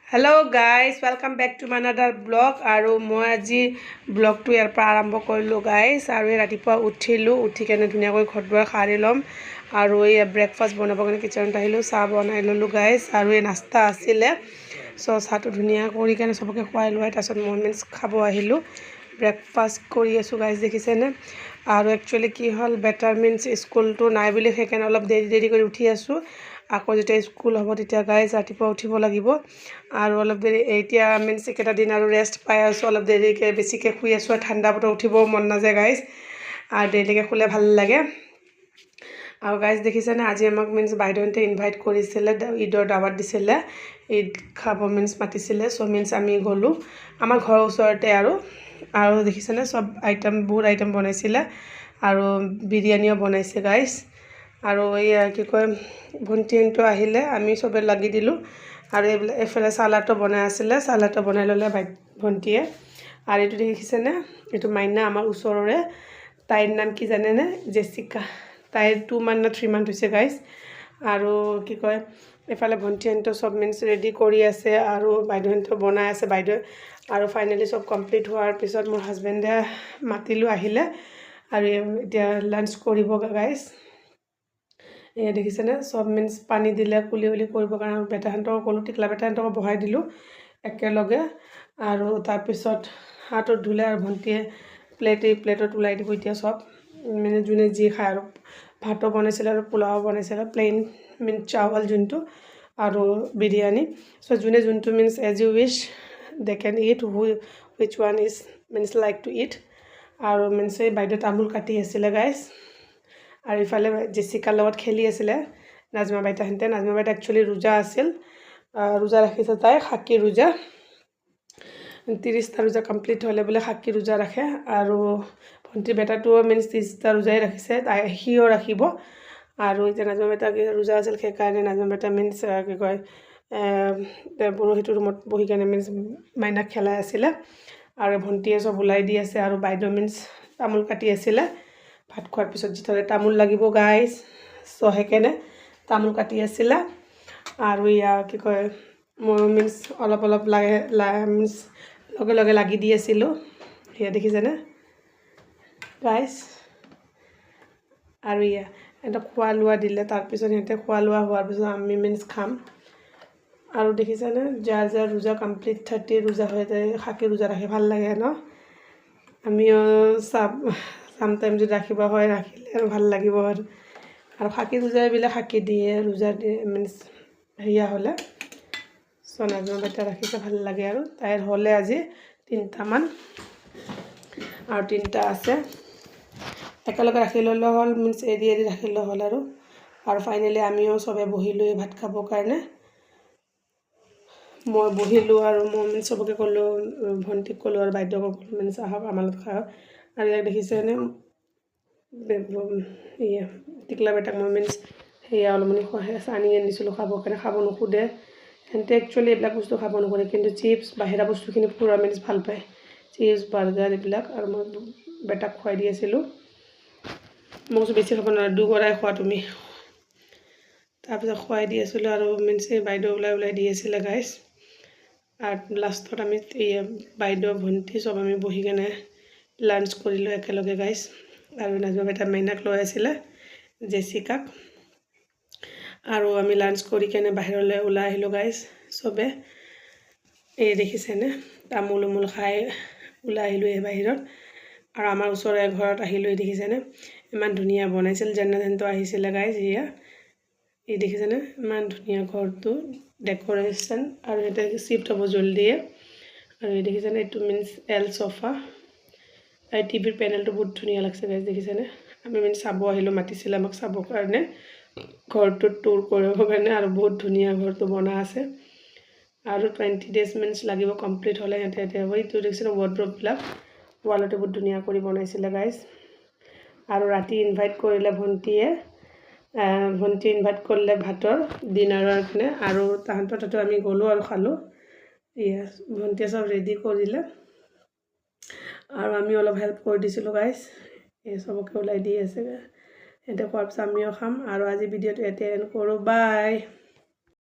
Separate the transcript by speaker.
Speaker 1: Hello guys, welcome back to my another vlog. আৰু মই আজি ব্লগটো ইয়াৰ পৰা আৰম্ভ কৰিলোঁ guys। আৰু ৰাতিপুৱা উঠি কেনে ধুনীয়াকৈ ঘৰটো সাৰি ল'ম আৰু এই ব্ৰেকফাষ্ট বনাবৰ কাৰণে কিচেনত আহিলোঁ, চাহ বনাই ল'লোঁ guys। আৰু এই নাস্তা আছিলে, চাহটো ধুনীয়া কৰি কেনে চবকে খুৱাই লোৱাই তাৰপিছত মই খাব আহিলোঁ। ব্ৰেকফাষ্ট কৰি আছোঁ guys, দেখিছেনে। আৰু একচুৱেলি কি হ'ল, বেটাৰ স্কুলটো নাই বুলি সেইকাৰণে অলপ দেৰি কৰি উঠি আছোঁ। আকৌ যেতিয়া স্কুল হ'ব তেতিয়া গাইজ ৰাতিপুৱা উঠিব লাগিব আৰু অলপ দেৰি এতিয়া এইকেইটা দিন আৰু ৰেষ্ট পাই আছোঁ, অলপ দেৰিকৈ বেছিকৈ শুই আছোঁ আৰু ঠাণ্ডা বতৰ উঠিব মন নাযায় গাইজ, আৰু দেৰিলৈকে শুলে ভাল লাগে। আৰু গাইজ দেখিছেনে, আজি আমাক বাইদেউহঁতে ইনভাইট কৰিছিলে, ঈদৰ দাৱাত দিছিলে, ঈদ খাব মাতিছিলে। আমি গ'লোঁ আমাৰ ঘৰৰ ওচৰতে আৰু দেখিছেনে চব বহুত আইটেম বনাইছিলে আৰু বিৰিয়ানীও বনাইছে গাইজ। আৰু এয়া কি কয়, ভণ্টিহঁতো আহিলে, আমি চবে লাগি দিলোঁ। আৰু এইফালে চালাডটো বনাই আছিলে, চালাডটো বনাই ল'লে ভণ্টিয়ে। আৰু এইটো দেখিছেনে, এইটো মাইনা আমাৰ ওচৰৰে, তাইৰ নাম কি জানেনে, জেচিকা। তাইৰ 2 month না 3 month হৈছে গাইজ। আৰু কি কয়, এইফালে ভণ্টিহঁতো চব ৰেডি কৰি আছে আৰু বাইদেউহঁতো বনাই আছে বাইদেউ। আৰু ফাইনেলি চব কমপ্লিট হোৱাৰ পিছত মোৰ হাজবেণ্ডে মাতিলোঁ, আহিলে আৰু এতিয়া লাঞ্চ কৰিব গাইজ। এয়া দেখিছেনে চব পানী দিলে কুলি কৰিবৰ কাৰণে, বেটাহঁতক ক'লোঁ, টিকলা বেটাহঁতক বহাই দিলোঁ একেলগে। আৰু তাৰপিছত হাতত ধুলে আৰু ভণ্টিয়ে প্লেটত ওলাই দিব এতিয়া চব, যোনে যি খায়। আৰু ভাতো বনাইছিলে আৰু পোলাও বনাইছিলে, প্লেইন চাৱল যোনটো, আৰু বিৰিয়ানী। যোনে যোনটো as you which they can eat, which one is like to eat. আৰু এই বাইদেউ তামোল কাটি আছিলে গাইজ। আৰু ইফালে জেচিকাৰ লগত খেলি আছিলে নাজমা বাইদেউহঁতে। নাজমা বাইদেউ একচুৱেলি ৰোজা আছিল, ৰোজা ৰাখিছে, তাই সাক্ষী ৰোজা, 30টা ৰোজা কমপ্লিট হ'লে বোলে সাক্ষী ৰোজা ৰাখে। আৰু ভণ্টিৰ বেটাটোও 30টা ৰোজাই ৰাখিছে, সিও ৰাখিব। আৰু এতিয়া নাজমা বেটা ৰোজা আছিল, সেইকাৰণে নাজমা বেটা কি কয়, বৰশীটোৰ ৰুমত বহি কেনে মাইনাক খেলাই আছিলে। আৰু ভণ্টিয়ে চব ওলাই দি আছে আৰু বাইদেউ তামোল কাটি আছিলে। ভাত খোৱাৰ পিছত যিথৰে তামোল লাগিব গাইজ, সেইকাৰণে তামোল কাটি আছিলে। আৰু ইয়া কি কয়, মই অলপ লগে লাগি দি আছিলোঁ, সেয়া দেখিছেনে গাইজ। আৰু সিহঁতক খোৱা লোৱা দিলে, তাৰপিছত সিহঁতে খোৱা লোৱা হোৱাৰ পিছত আমি খাম। আৰু দেখিছেনে, যাৰ ৰোজা কমপ্লিট 30 ৰোজা হৈ যায়, সাক্ষী ৰোজা ৰাখে, ভাল লাগে ন। আমিও চামটাইম যদি ৰাখিব হয়, ৰাখিলে আৰু ভাল লাগিব। আৰু সাক্ষী ৰোজাবিলাক সাক্ষী দিয়ে, ৰোজা দিয়ে সেয়া হ'লে। নাজমা বেটা ৰাখিছে, ভাল লাগে। আৰু তাইৰ হ'লে আজি 3টামান আৰু 3টা আছে, একেলগে ৰাখি ল'লে হ'ল, এৰি ৰাখিলে হ'ল। আৰু ফাইনেলি আমিও চবে বহিলোঁ ভাত খাবৰ কাৰণে। মই বহিলোঁ আৰু মই চবকে ক'লোঁ, ভণ্টিক ক'লোঁ আৰু বাইদেউক ক'লোঁ, আহক আমাৰ লগত খাওক। আৰু ইয়াক দেখিছেনে, টিকলা বেটাক মই সেয়া অলপমানি আনি আনিছিলোঁ খাবৰ কাৰণে, খাব নোখোধে। সিহঁতে একচুৱেলি এইবিলাক বস্তু খাব নোখোধে, কিন্তু চিপছ বাহিৰা বস্তুখিনি পুৰা ভাল পায়, চিপছ বাৰ্গাৰ এইবিলাক। আৰু মই বেটাক খুৱাই দি আছিলোঁ, মই কৈছোঁ বেছি খাব নোৱাৰে, 2 গৰাই খোৱা তুমি। তাৰপিছত খুৱাই দি আছিলোঁ আৰু বাইদেউ ওলাই দি আছিলে গাইজ। আৰু লাষ্টত আমি বাইদেউ ভণ্টি চব আমি বহি কেনে লাঞ্চ কৰিলোঁ একেলগে গাইজ। আৰু নাজমা বেটা মাইনাক লৈ আছিলে, জেচিকাক। আৰু আমি লাঞ্চ কৰি কেনে বাহিৰলৈ ওলাই আহিলোঁ গাইজ চবে। দেখিছেনে, তামোল খাই ওলাই আহিলোঁ বাহিৰত। আৰু আমাৰ ওচৰৰে ঘৰত আহিলোঁ, দেখিছেনে ইমান ধুনীয়া বনাইছিল, যেনেহেনটো আহিছিলে গাইজ। দেখিছেনে ইমান ধুনীয়া ঘৰটো, ডেক'ৰেশ্যন। আৰু ইয়াতে চিফ্ট হ'ব জল্দিয়ে। আৰু দেখিছেনে, এইটো এল চফা। টিভিৰ পেনেলটো বহুত ধুনীয়া লাগছে গাইজ, দেখিছেনে। আমি চাব আহিলোঁ, মাতিছিলে আমাক চাবৰ কাৰণে, ঘৰটো টুৰ কৰিবৰ কাৰণে। আৰু বহুত ধুনীয়া ঘৰটো বনাই আছে। আৰু 20 days লাগিব কমপ্লিট হ'লে সিহঁতে হ'ব। এইটো দেখিছেনে ৱাৰ্ড্ৰববিলাক, ৱালতে বহুত ধুনীয়া কৰি বনাইছিলে গাইজ। আৰু ৰাতি ইনভাইট কৰিলে ভণ্টিয়ে ইনভাইট কৰিলে ভাতৰ ডিনাৰৰ কাৰণে। আৰু তাহাঁতৰ তাতে আমি গ'লোঁ আৰু খালোঁ। ভণ্টিয়ে চব ৰেডি কৰিলে আৰু আমি অলপ হেল্প কৰি দিছিলোঁ গাইজ। চবকে ওলাই দি আছে, সিহঁতে খোৱাৰ পিছত আমিও খাম। আৰু আজি ভিডিঅ'টো ইয়াতে এণ্ড কৰোঁ, বাই।